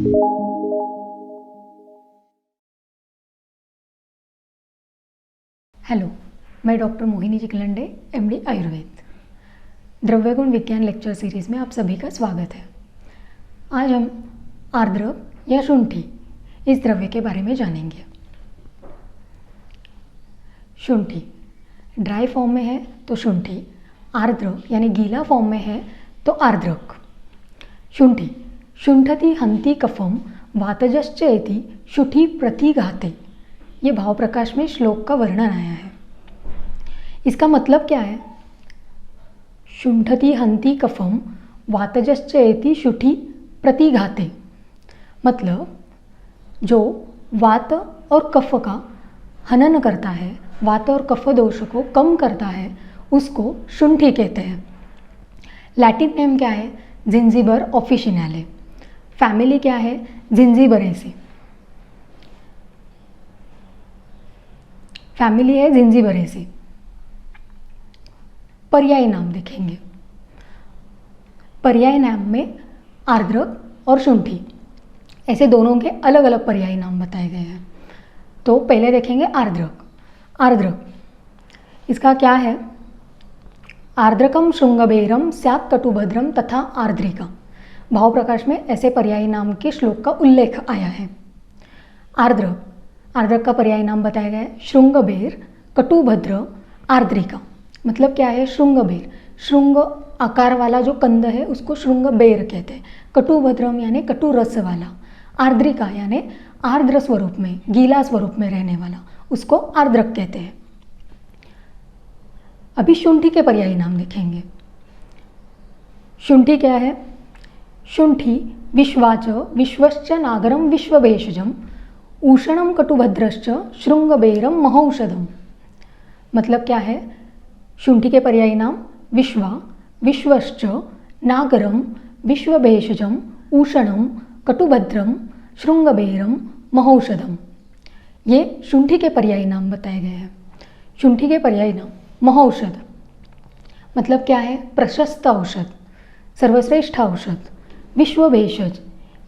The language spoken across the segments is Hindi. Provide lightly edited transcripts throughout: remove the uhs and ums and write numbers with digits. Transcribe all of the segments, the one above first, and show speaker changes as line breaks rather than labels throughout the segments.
हेलो, मैं डॉक्टर मोहिनी चिकलंडे, एमडी आयुर्वेद। द्रव्यगुण विज्ञान लेक्चर सीरीज़ में आप सभी का स्वागत है। आज हम आर्द्रक या शुंठी इस द्रव्य के बारे में जानेंगे। शुंठी ड्राई फॉर्म में है तो शुंठी, आर्द्र यानी गीला फॉर्म में है तो आर्द्रक। शुंठी शुंठति हंति कफम वातजश्च एति शुठी प्रतिघाते। ये भाव प्रकाश में श्लोक का वर्णन आया है। इसका मतलब क्या है? शुंठति हंति कफम वातजश्च एति शुठी प्रतिघाते, मतलब जो वात और कफ का हनन करता है, वात और कफ दोष को कम करता है, उसको शुंठी कहते हैं। लैटिन नेम क्या है? जिंजीबर ऑफिशिनाले। फैमिली क्या है? जिंजीबरेसी। फैमिली है जिंजीबरेसी। पर्यायी नाम देखेंगे। पर्यायी नाम में आर्द्रक और शुंठी ऐसे दोनों के अलग अलग पर्यायी नाम बताए गए हैं। तो पहले देखेंगे आर्द्रक। आर्द्रक इसका क्या है? आर्द्रकम श्रृंगबेरम स्यात् कटुभद्रम तथा आर्द्रिका। भाव प्रकाश में ऐसे पर्यायी नाम के श्लोक का उल्लेख आया है। आर्द्रक आर्द्रक का पर्यायी नाम बताया गया है श्रृंगबेर, कटुभद्र, आर्द्रिका। मतलब क्या है? श्रृंगबेर, श्रृंग आकार वाला जो कंद है उसको श्रृंगबेर कहते हैं। कटुभद्रम यानी कटु रस वाला, आर्द्रिका यानी आर्द्र स्वरूप में, गीला स्वरूप में रहने वाला, उसको आर्द्रक कहते हैं। अभी शुंठी के पर्यायी नाम देखेंगे। शुंठी क्या है? शुंठी विश्वाच विश्वश्च नागरम विश्वभेषजम उषणम कटुभद्रश्च श्रृंगबेरम महौषधम। मतलब क्या है? शुंठी के पर्यायी नाम विश्वा, विश्वश्च, नागरम, विश्वभेषजम, उषणम, कटुभद्रम, श्रृंगबेरम, महौषधम। ये शुंठी के पर्यायी नाम बताए गए हैं। शुंठी के पर्यायी नाम महौषध मतलब क्या है? प्रशस्त औषध, सर्वश्रेष्ठ औषध। विश्वभेषज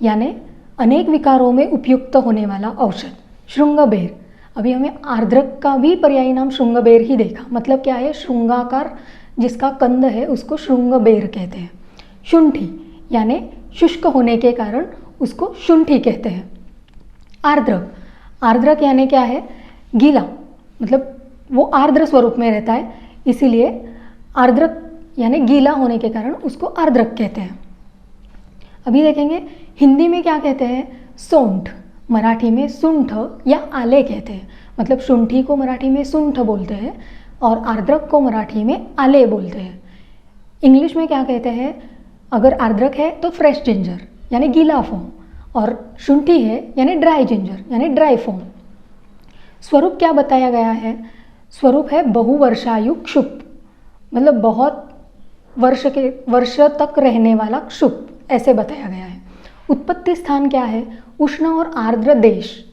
यानी अनेक विकारों में उपयुक्त होने वाला औषध। श्रृंगबेर, अभी हमें आर्द्रक का भी पर्यायी नाम श्रृंगबेर ही देखा। मतलब क्या है? श्रृंगाकार जिसका कंद है उसको श्रृंगबेर कहते हैं। शुंठी यानी शुष्क होने के कारण उसको शुंठी कहते हैं। आर्द्रक आर्द्रक यानी क्या है? गीला, मतलब वो आर्द्र स्वरूप में रहता है, इसीलिए आर्द्रक यानी गीला होने के कारण उसको आर्द्रक कहते हैं। अभी देखेंगे हिंदी में क्या कहते हैं? सोंठ, मराठी में सुंठ या आले कहते हैं। मतलब शुंठी को मराठी में सुंठ बोलते हैं और आर्द्रक को मराठी में आले बोलते हैं। इंग्लिश में क्या कहते हैं? अगर आर्द्रक है तो फ्रेश जिंजर यानी गीला फॉर्म, और शुंठी है यानी ड्राई जिंजर यानी ड्राई फॉर्म। स्वरूप क्या बताया गया है? स्वरूप है बहुवर्षायु क्षुप, मतलब बहुत वर्ष तक रहने वाला क्षुप, ऐसे बताया गया है। उत्पत्ति स्थान क्या है? उष्ण और आर्द्र देश,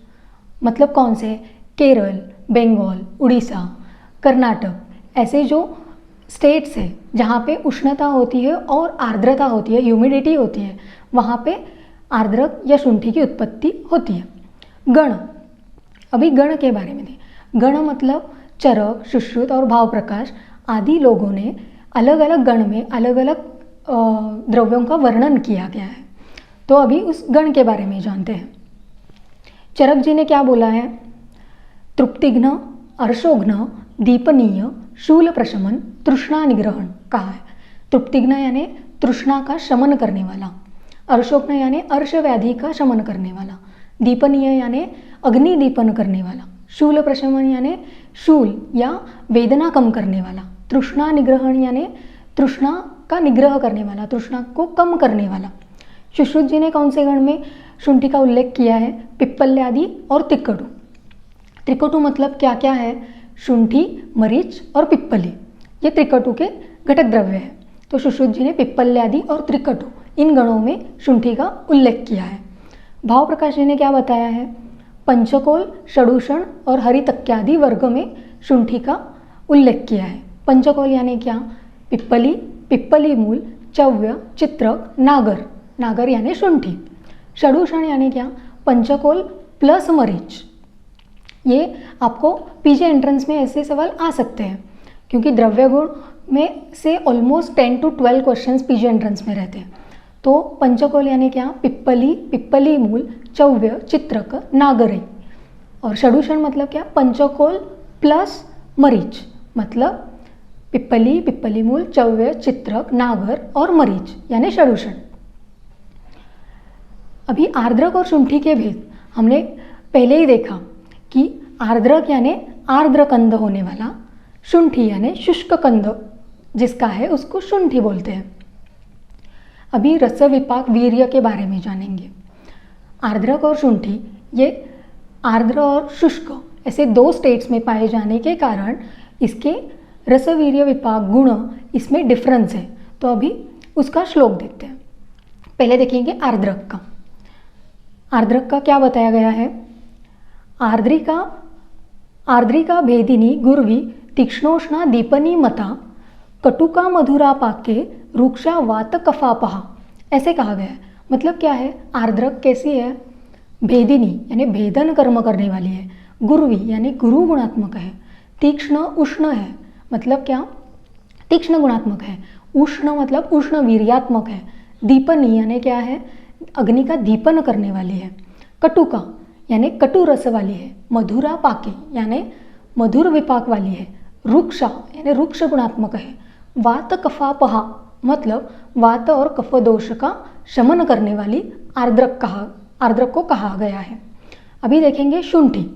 मतलब कौन से? केरल, बंगाल, उड़ीसा, कर्नाटक, ऐसे जो स्टेट्स है जहाँ पे उष्णता होती है और आर्द्रता होती है, ह्यूमिडिटी होती है, वहाँ पे आर्द्रक या शुंठी की उत्पत्ति होती है। गण, अभी गण के बारे में गण मतलब चरक, सुश्रुत और भाव प्रकाश आदि लोगों ने अलग अलग गण में अलग अलग द्रव्यों का वर्णन किया गया है। तो अभी उस गण के बारे में जानते हैं। चरक जी ने क्या बोला है? तृप्तिघ्न, अर्शोघ्न, दीपनीय, शूल प्रशमन, तृष्णा निग्रहण कहा है। तृप्तिघ्न यानी तृष्णा का शमन करने वाला, अर्शोघ्न यानी अर्श व्याधि का शमन करने वाला, दीपनीय यानी अग्नि दीपन करने वाला, शूल प्रशमन यानी शूल या वेदना कम करने वाला, तृष्णा निग्रहण यानी तृष्णा का निग्रह करने वाला, तृष्णा को कम करने वाला। सुश्रुत जी ने कौन से गण में शुंठी का उल्लेख किया है? पिप्पल्यादि और त्रिकटु। त्रिकटु मतलब क्या क्या है? शुंठी, मरीच और पिप्पली, ये त्रिकटु के घटक द्रव्य है। तो सुश्रुत जी ने पिप्पल्यादि और त्रिकटु इन गणों में शुंठी का उल्लेख किया है। भाव प्रकाश जी ने क्या बताया है? पंचकोल, षडूषण और हरितक्यादि वर्ग में शुंठी का उल्लेख किया है। पंचकोल यानी क्या? पिप्पली, पिप्पली मूल, चव्य, चित्रक, नागर, नागर यानी शुंठी। षडूषण यानी क्या, पंचकोल प्लस मरीच। ये आपको पीजी एंट्रेंस में ऐसे सवाल आ सकते हैं, क्योंकि द्रव्य गुण में से almost 10 to 12 questions PG entrance में रहते हैं। तो पंचकोल यानी क्या, पिप्पली, पिप्पली मूल, चव्य, चित्रक, नागरे। और षडूषण मतलब क्या, पंचकोल प्लस मरीच, मतलब पिप्पली, पिप्पली मूल, चव्य, चित्रक, नागर और मरीच यानी षडूषण। अभी आर्द्रक और शुंठी के भेद हमने पहले ही देखा कि आर्द्रक यानी आर्द्र कंद होने वाला, शुंठी यानी शुष्क कंद जिसका है उसको शुंठी बोलते हैं। अभी रस विपाक वीर्य के बारे में जानेंगे। आर्द्रक और शुंठी ये आर्द्र और शुष्क ऐसे 2 स्टेट्स में पाए जाने के कारण इसके रस वीर्य विपाक गुण इसमें डिफरेंस है। तो अभी उसका श्लोक देखते हैं। पहले देखेंगे आर्द्रक का। आर्द्रक का क्या बताया गया है, आर्द्रिका भेदिनी गुर्वी तीक्ष्णोष्णा दीपनी मता कटुका मधुरा पाके रुक्षा वात कफापहा, ऐसे कहा गया है। मतलब क्या है, आर्द्रक कैसी है, भेदिनी यानी भेदन कर्म करने वाली है, गुर्वी यानी गुरु गुणात्मक है, तीक्ष्ण उष्ण है, मतलब क्या, तीक्ष्ण गुणात्मक है, उष्ण मतलब उष्ण वीर्यात्मक है, दीपनी यानी क्या है, अग्नि का दीपन करने वाली है, कटुका यानी कटु रस वाली है, मधुरा पाके यानी मधुर विपाक वाली है, रुक्षा यानी रुक्ष गुणात्मक है, वात कफापहा मतलब वात और कफ दोष का शमन करने वाली आर्द्रक को कहा गया है। अभी देखेंगे शुंठी।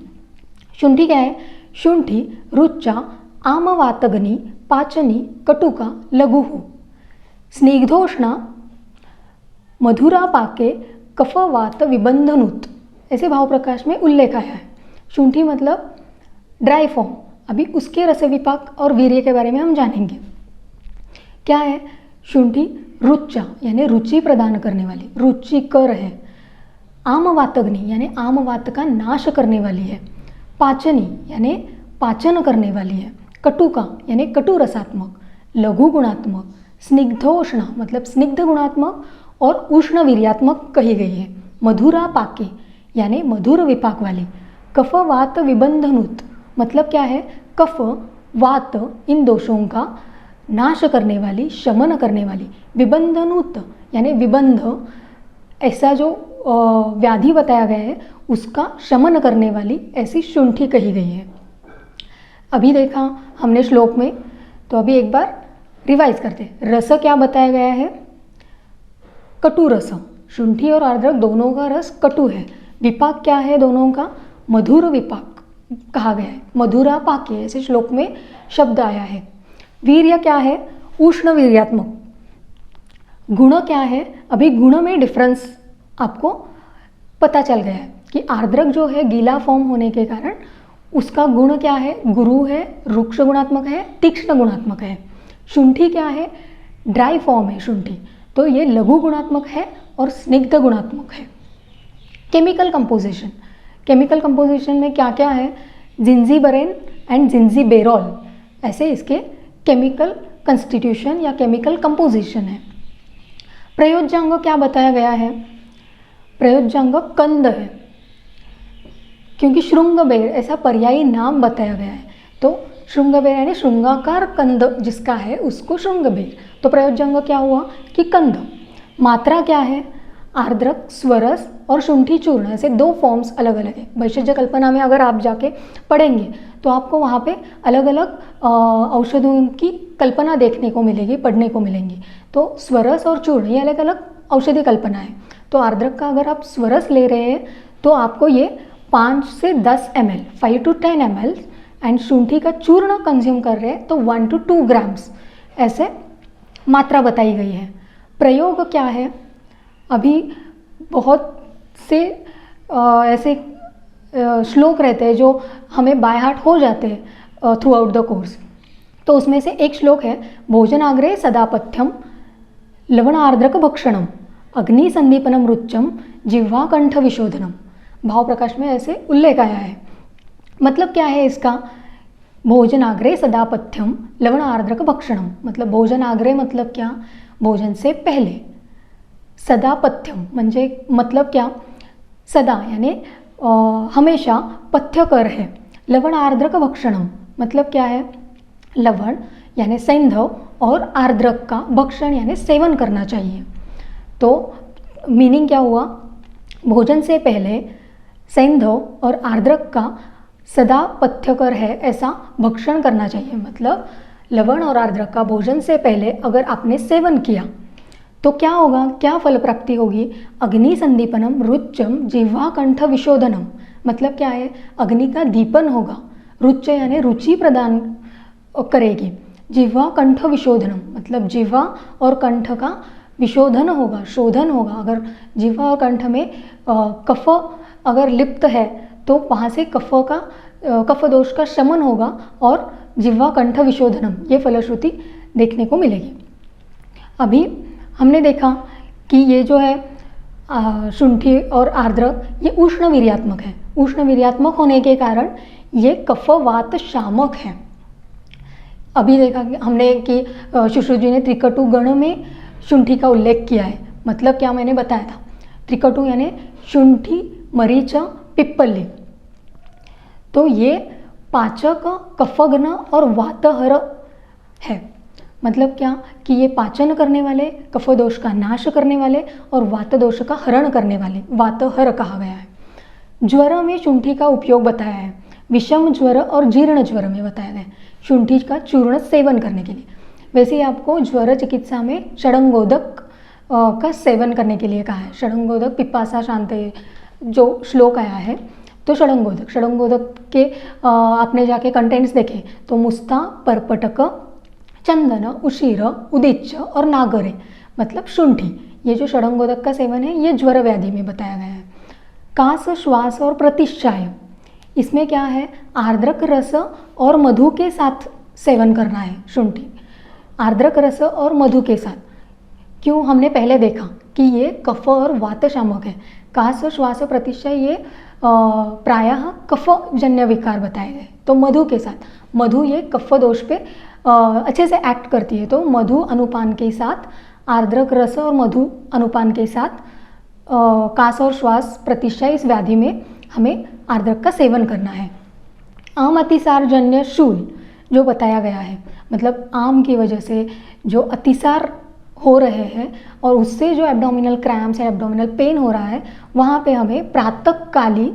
शुंठी क्या है, शुंठी रुच्चा आमवातग्नि पाचनी कटुका लघुः स्निग्धोष्णा मधुरा पाके कफवात विबंधनुत, ऐसे भाव प्रकाश में उल्लेख आया है। शुंठी मतलब ड्राई फॉर्म। अभी उसके रस विपाक और वीर्य के बारे में हम जानेंगे। क्या है, शुंठी रुच्चा यानी रुचि प्रदान करने वाली, रुचिकर है, आमवातग्नि यानी आमवात का नाश करने वाली है, पाचनी यानी पाचन करने वाली है, कटुका यानी कटु रसात्मक, लघु गुणात्मक, स्निग्धोष्णा मतलब स्निग्ध गुणात्मक और उष्ण वीर्यात्मक कही गई है, मधुरा पाके यानी मधुर विपाक वाली, कफ वात विबंधनुत मतलब क्या है, कफ वात इन दोषों का नाश करने वाली, शमन करने वाली, विबंधनुत यानी विबंध ऐसा जो व्याधि बताया गया है उसका शमन करने वाली ऐसी शुंठी कही गई है। अभी देखा हमने श्लोक में, तो अभी एक बार रिवाइज करते हैं। रस क्या बताया गया है, कटु रस। शुंठी और आर्द्रक दोनों का रस कटु है। विपाक क्या है दोनों का, मधुर विपाक कहा गया है, मधुरा पाके ऐसे श्लोक में शब्द आया है। वीर्य क्या है, उष्ण वीर्यात्मक। गुण क्या है, अभी गुण में डिफरेंस आपको पता चल गया है कि आर्द्रक जो है गीला फॉर्म होने के कारण उसका गुण क्या है, गुरु है, रुक्ष गुणात्मक है, तीक्ष्ण गुणात्मक है। शुंठी क्या है, ड्राई फॉर्म है शुंठी, तो ये लघु गुणात्मक है और स्निग्ध गुणात्मक है। केमिकल कंपोजिशन, केमिकल कंपोजिशन में क्या क्या है, जिंजीबरेन एंड जिंजीबेरॉल ऐसे इसके केमिकल कंस्टिट्यूशन या केमिकल कंपोजिशन है। प्रयोज्यांग क्या बताया गया है, प्रयोज्यांग कंद है, क्योंकि श्रृंगबेर ऐसा पर्यायी नाम बताया गया है, तो श्रृंगबेर यानी श्रृंगाकार कंद जिसका है उसको श्रृंगबेर। तो प्रयोज्यांग क्या हुआ कि कंद। मात्रा क्या है, आर्द्रक, स्वरस और शुंठी चूर्ण ऐसे 2 फॉर्म्स अलग अलग है। वैशिष्ट्य कल्पना में अगर आप जाके पढ़ेंगे तो आपको वहाँ पे अलग अलग औषधों की कल्पना देखने को मिलेगी, पढ़ने को मिलेंगी। तो स्वरस और चूर्ण ये अलग अलग औषधि कल्पना है। तो आर्द्रक का अगर आप स्वरस ले रहे हैं तो आपको ये 5 से 10 ml, 5 to 10 ml एंड शुंठी का चूर्ण कंज्यूम कर रहे हैं तो 1 to 2 ग्राम्स ऐसे मात्रा बताई गई है। प्रयोग क्या है, अभी बहुत से ऐसे श्लोक रहते हैं जो हमें बाय हार्ट हो जाते हैं थ्रू आउट द कोर्स। तो उसमें से एक श्लोक है, भोजनाग्रे सदापथ्यम लवण आर्द्रक भक्षणम अग्नि संदीपनम रुच्चम जिह्वा कंठ विशोधनम। भाव प्रकाश में ऐसे उल्लेख आया है। मतलब क्या है इसका, भोजनाग्रे सदा पथ्यम म्हणजे मतलब क्या, सदा यानी हमेशा पथ्यकर है। लवण आर्द्रक भक्षणम मतलब क्या है, लवण यानी सैंधव और आर्द्रक का भक्षण यानी सेवन करना चाहिए। तो मीनिंग क्या हुआ, भोजन से पहले सैंधव और आर्द्रक का सदा पथ्यकर है ऐसा भक्षण करना चाहिए। मतलब लवण और आर्द्रक का भोजन से पहले अगर आपने सेवन किया तो क्या होगा, क्या फल प्राप्ति होगी, अग्नि संदीपनम रुच्चम जिह्वा कंठ विशोधनम मतलब क्या है, अग्नि का दीपन होगा, रुच्च यानी रुचि प्रदान करेगी, जिह्वा कंठ विशोधनम मतलब जिह्वा और कंठ का विशोधन होगा, शोधन होगा। अगर जिह्वा और कंठ में कफ अगर लिप्त है तो वहाँ से कफ दोष का शमन होगा और जिह्वा कंठ विशोधनम ये फलश्रुति देखने को मिलेगी। अभी हमने देखा कि ये जो है शुंठी और आर्द्रक ये उष्ण वीर्यात्मक है। उष्ण वीर्यात्मक होने के कारण ये कफ वात शामक है। अभी देखा कि हमने कि शुश्रुत जी ने त्रिकटु गण में शुंठी का उल्लेख किया है। मतलब क्या मैंने बताया था, त्रिकटु यानी शुंठी मरीच पिप्पली। तो ये पाचक कफघ्न और वातहर है। मतलब क्या कि ये पाचन करने वाले, कफ दोष का नाश करने वाले और वात दोष का हरण करने वाले, वातहर कहा गया है। ज्वर में शुंठी का उपयोग बताया है, विषम ज्वर और जीर्ण ज्वर में बताया गया है शुंठी का चूर्ण सेवन करने के लिए। वैसे ही आपको ज्वर चिकित्सा में षडंगोदक का सेवन करने के लिए कहा है। षडंगोदक पिपासा शांति जो श्लोक आया है, तो षडंगोदक के आपने जाके कंटेंट्स देखे तो मुस्ता, परपटक, चंदन, उशीर, उदिच्च और नागरे मतलब शुंठी। ये जो षडंगोदक का सेवन है ये ज्वर व्याधि में बताया गया है। कास, श्वास और प्रतिश्चाय इसमें क्या है, आर्द्रक रस और मधु के साथ सेवन करना है शुंठी, आर्द्रक रस और मधु के साथ। क्यों, हमने पहले देखा कि ये कफ और वात शामक है। कास, श्वास, प्रतिश्चाय ये प्रायः कफजन्य विकार बताए गए। तो मधु के साथ, मधु ये कफ दोष पे अच्छे से एक्ट करती है। तो मधु अनुपान के साथ, आर्द्रक रस और मधु अनुपान के साथ कास और श्वास प्रतिश्चाय इस व्याधि में हमें आर्द्रक का सेवन करना है। आम अतिसार जन्य शूल जो बताया गया है, मतलब आम की वजह से जो अतिसार हो रहे हैं और उससे जो एब्डोमिनल क्रैम्प्स या एब्डोमिनल पेन हो रहा है, वहाँ पे हमें प्रातःकाली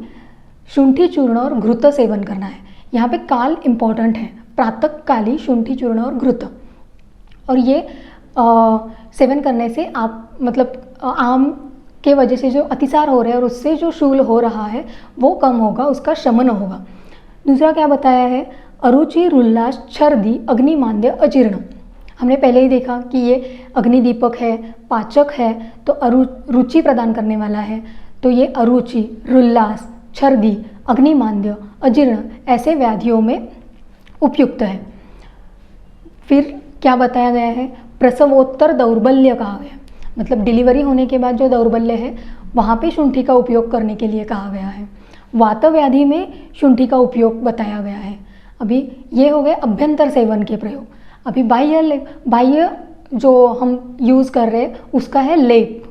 शुंठी चूर्ण और घृत सेवन करना है। यहाँ पे काल इम्पॉर्टेंट है, प्रातःकाली शुंठी चूर्ण और घृत। और ये सेवन करने से आप मतलब आम के वजह से जो अतिसार हो रहा है और उससे जो शूल हो रहा है वो कम होगा, उसका शमन होगा। दूसरा क्या बताया है, अरुचि, रुल्लास, छर्दी, अग्निमांद्य, अजीर्ण। हमने पहले ही देखा कि ये अग्निदीपक है, पाचक है, तो रुचि प्रदान करने वाला है। तो ये अरुचि, रुल्लास, छर्दी, अग्निमांद्य, अजीर्ण ऐसे व्याधियों में उपयुक्त है। फिर क्या बताया गया है, प्रसवोत्तर दौर्बल्य कहा गया, मतलब डिलीवरी होने के बाद जो दौर्बल्य है वहाँ पे शुंठी का उपयोग करने के लिए कहा गया है। वात व्याधि में शुंठी का उपयोग बताया गया है। अभी ये हो गए अभ्यंतर सेवन के प्रयोग। अभी बाह्य जो हम यूज़ कर रहे हैं उसका है लेप,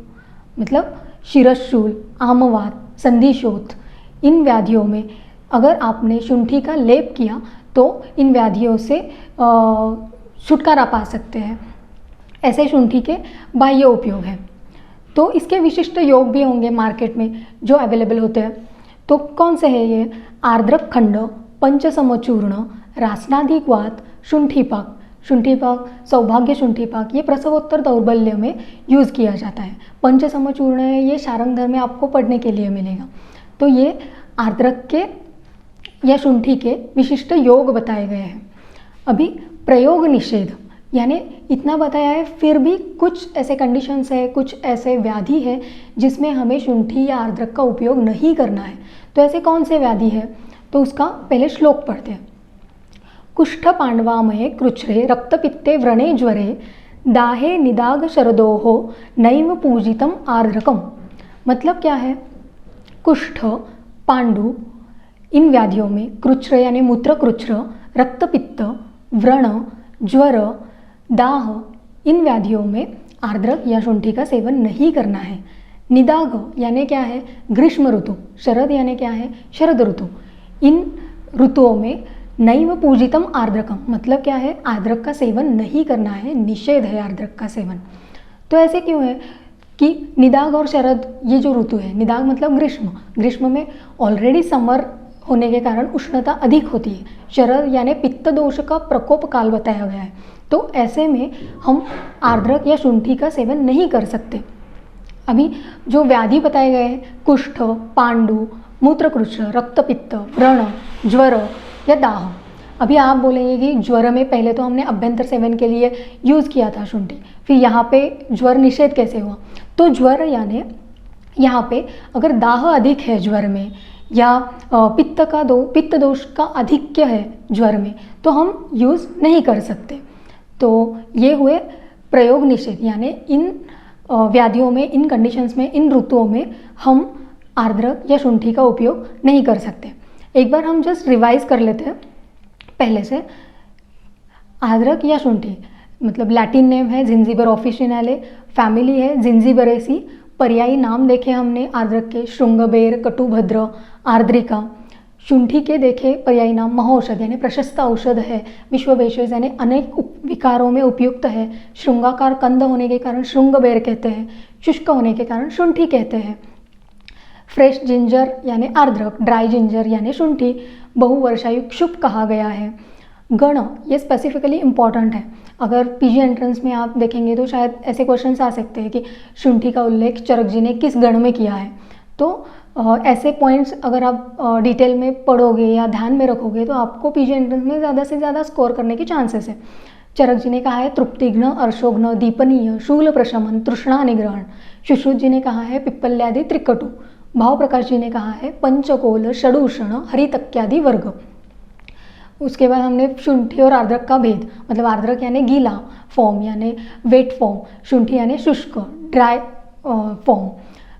मतलब शिरशूल, आमवात, संधिशोथ। इन व्याधियों में अगर आपने शुंठी का लेप किया तो इन व्याधियों से छुटकारा पा सकते हैं। ऐसे शुंठी के बाह्य उपयोग हैं। तो इसके विशिष्ट योग भी होंगे मार्केट में जो अवेलेबल होते हैं। तो कौन से हैं ये, आर्द्रक खंड, पंचसमचूर्ण, रासनाधिक्वात, शुंठीपाक। शुंठीपाक, सौभाग्य शुंठीपाक ये प्रसवोत्तर दौर्बल्य में यूज़ किया जाता है। पंचसमचूर्ण है, ये शारंगधर में आपको पढ़ने के लिए मिलेगा। तो ये आर्द्रक के या शुंठी के विशिष्ट योग बताए गए हैं। अभी प्रयोग निषेध यानी इतना बताया है, फिर भी कुछ ऐसे कंडीशंस है, कुछ ऐसे व्याधि है जिसमें हमें शुंठी या आर्द्रक का उपयोग नहीं करना है। तो ऐसे कौन से व्याधि है, तो उसका पहले श्लोक पढ़ते हैं। कुष्ठ पांडवामये कृच्छ्रे रक्तपित्ते व्रणे ज्वरे दाहे निदाग शरदोहो नैव पूजितम आर्द्रकम। मतलब क्या है, कुष्ठ, पांडु इन व्याधियों में, कृच्छ्र यानी मूत्र कृच्छ्र, रक्तपित्त, व्रण, ज्वर, दाह इन व्याधियों में आर्द्रक या शुंठी का सेवन नहीं करना है। निदाघ यानी क्या है? ग्रीष्म ऋतु। शरद यानी क्या है? शरद ऋतु। इन ऋतुओं में नैव पूजितम आर्द्रकम, मतलब क्या है? आर्द्रक का सेवन नहीं करना है, निषेध है आर्द्रक का सेवन। तो ऐसे क्यों है कि निदाघ और शरद ये जो ऋतु है, निदाघ मतलब ग्रीष्म, ग्रीष्म में ऑलरेडी समर होने के कारण उष्णता अधिक होती है। शरद यानी पित्त दोष का प्रकोप काल बताया गया है। तो ऐसे में हम आर्द्रक या शुंठी का सेवन नहीं कर सकते। अभी जो व्याधि बताए गए हैं, कुष्ठ, पांडु, मूत्रकृच्छ, रक्तपित्त, व्रण, ज्वर या दाह। अभी आप बोलेंगे कि ज्वर में पहले तो हमने अभ्यंतर सेवन के लिए यूज़ किया था शुंठी, फिर यहाँ पे ज्वर निषेध कैसे हुआ? तो ज्वर यानी यहाँ पे अगर दाह अधिक है ज्वर में या पित्त दोष का आधिक्य है ज्वर में, तो हम यूज़ नहीं कर सकते। तो ये हुए प्रयोग निषेध, यानी इन व्याधियों में, इन कंडीशंस में, इन ऋतुओं में हम आर्द्रक या शुंठी का उपयोग नहीं कर सकते। एक बार हम जस्ट रिवाइज कर लेते हैं पहले से। आर्द्रक या शुंठी मतलब लैटिन नेम है जिंजीबर ऑफिशिनाले, फैमिली है जिंजीबरेसी, पर्यायी नाम देखे हमने आर्द्रक के श्रृंगबेर, कटुभद्र, आर्द्रिका। शुंठी के देखे पर्यायी नाम महौषध यानी प्रशस्त औषध है, विश्ववेशज यानी अनेक विकारों में उपयुक्त है, श्रृंगाकार कंद होने के कारण श्रृंगबेर कहते हैं, शुष्क होने के कारण शुंठी कहते हैं। फ्रेश जिंजर यानी आर्द्रक, ड्राई जिंजर यानी शुंठी, बहुवर्षायुक्त शुभ कहा गया है। गण ये स्पेसिफिकली इम्पॉर्टेंट है। अगर पीजी एंट्रेंस में आप देखेंगे तो शायद ऐसे क्वेश्चंस आ सकते हैं कि शुंठी का उल्लेख चरक जी ने किस गण में किया है। तो ऐसे पॉइंट्स अगर आप डिटेल में पढ़ोगे या ध्यान में रखोगे तो आपको पीजी एंट्रेंस में ज़्यादा से ज़्यादा स्कोर करने की चांसेस है। चरक जी ने कहा है तृप्तिघ्न, अर्शोघ्न, दीपनीय, शूल प्रशमन, तृष्णा निग्रहण। सुश्रुत जी ने कहा है पिप्पल्यादि त्रिकटु। भाव प्रकाश जी ने कहा है पंचकोल, षडूषण, हरितक्यादि वर्ग। उसके बाद हमने शुंठी और आर्द्रक का भेद, मतलब आर्द्रक यानी गीला फॉर्म यानी वेट फॉर्म, शुंठी यानी शुष्क ड्राई फॉर्म।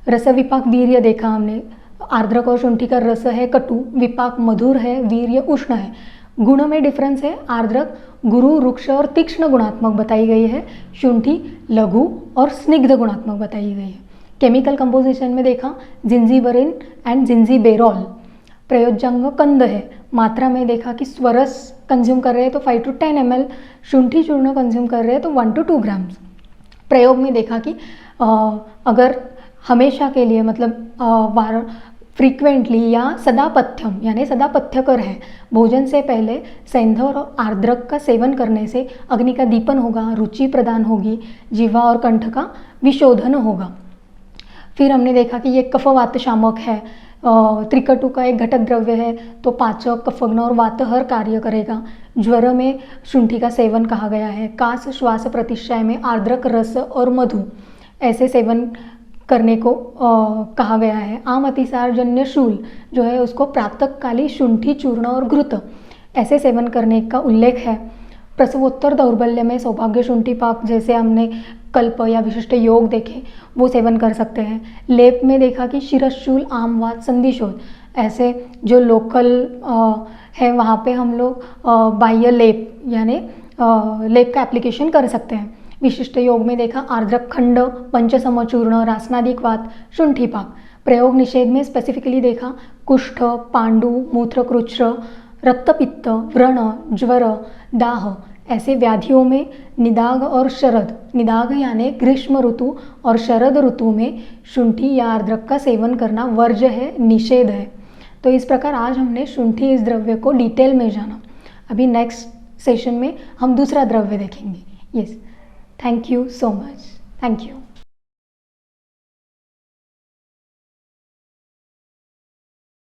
रस विपाक वीर्य देखा हमने। आर्द्रक और शुंठी का रस है कटु, विपाक मधुर है, वीर्य उष्ण है। गुण में डिफरेंस है, आर्द्रक गुरु, रुक्ष और तीक्ष्ण गुणात्मक बताई गई है, शुंठी लघु और स्निग्ध गुणात्मक बताई गई है। केमिकल कंपोजिशन में देखा जिंजीबरेन एंड जिंजीबेरॉल। प्रयोज्यांग कंद है। मात्रा में देखा कि स्वरस कंज्यूम कर रहे हैं तो 5 to 10 ml, शुंठी चूर्ण कंज्यूम कर रहे हैं तो 1 to 2 ग्राम्स। प्रयोग में देखा कि अगर हमेशा के लिए मतलब फ्रीक्वेंटली या सदापथ्यम यानी सदापथ्यकर है, भोजन से पहले सैंधव और आर्द्रक का सेवन करने से अग्नि का दीपन होगा, रुचि प्रदान होगी, जीवा और कंठ का विशोधन होगा। फिर हमने देखा कि ये कफवात शामक है, त्रिकटु का एक घटक द्रव्य है तो पाचक, कफग्न और वातहर कार्य करेगा। ज्वर में शुंठी का सेवन कहा गया है। कास, श्वास प्रतिशय में आर्द्रक रस और मधु ऐसे सेवन करने को कहा गया है। आम अतिसार जन्य शूल जो है उसको प्रातःकाली शुंठी चूर्ण और घृत ऐसे सेवन करने का उल्लेख है। प्रसवोत्तर दौर्बल्य में सौभाग्य शुंठी पाक जैसे हमने कल्प या विशिष्ट योग देखे वो सेवन कर सकते हैं। लेप में देखा कि शिरशूल, आमवात, संधिशोध ऐसे जो लोकल है वहाँ पे हम लोग बाह्य लेप यानी लेप का एप्लीकेशन कर सकते हैं। विशिष्ट योग में देखा आर्द्रक खंड, पंचसम चूर्ण, रासनादिक वात, शुंठी पाक। प्रयोग निषेध में स्पेसिफिकली देखा कुष्ठ, पांडु, मूत्रकृच्छ, रक्तपित्त, व्रण, ज्वर, दाह ऐसे व्याधियों में निदाघ और शरद, निदाघ यानी ग्रीष्म ऋतु और शरद ऋतु में शुंठी या आर्द्रक का सेवन करना वर्ज्य है, निषेध है। तो इस प्रकार आज हमने शुंठी इस द्रव्य को डिटेल में जाना। अभी नेक्स्ट सेशन में हम दूसरा द्रव्य देखेंगे। Yes, thank you so much. Thank you.